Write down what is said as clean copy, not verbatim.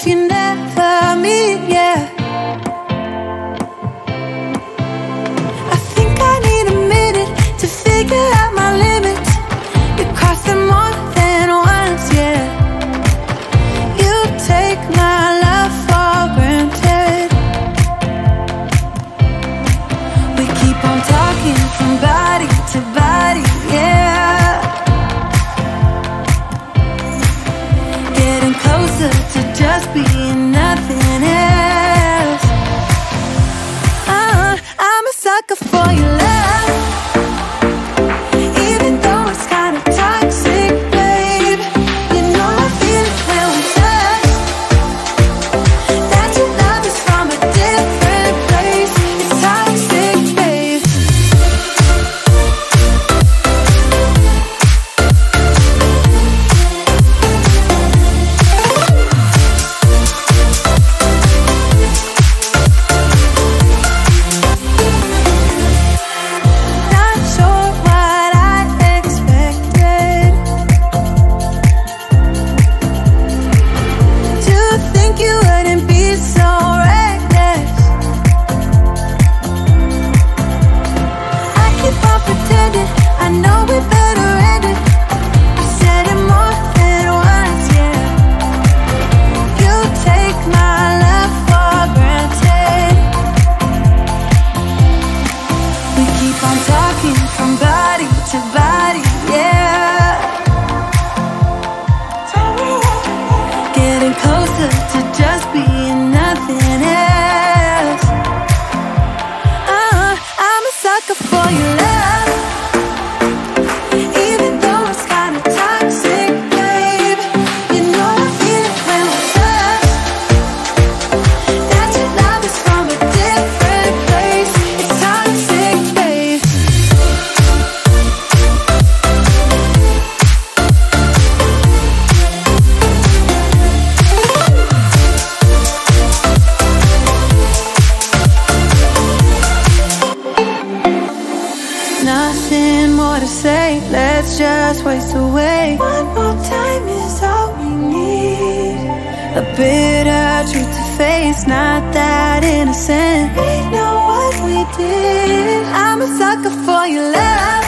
if you never meet, yeah. I think I need a minute to figure out my limits. You cross them more than once, yeah. You take my love for granted. We keep on talking from body to body, yeah. Getting closer to just being nothing else. I'm a sucker for your love, even though it's kind of toxic, babe. You know I feel it when we touch, that your love is from a different place. It's toxic, babe. Not sure what I expected. To think you wouldn't be so reckless. I keep on pretending I know we better end it. I said it more than once, yeah. You take my love for granted. We keep on talking from body to body, yeah. Getting closer to just being nothing else. I'm a sucker for your love, even though it's kind of toxic, babe. You know I feel it when we touch, that your love is from a different place. It's toxic, babe. Nothing more to say, let's just waste away. One more time is all we need. A bitter truth to face, not that innocent. We know what we did. I'm a sucker for your love,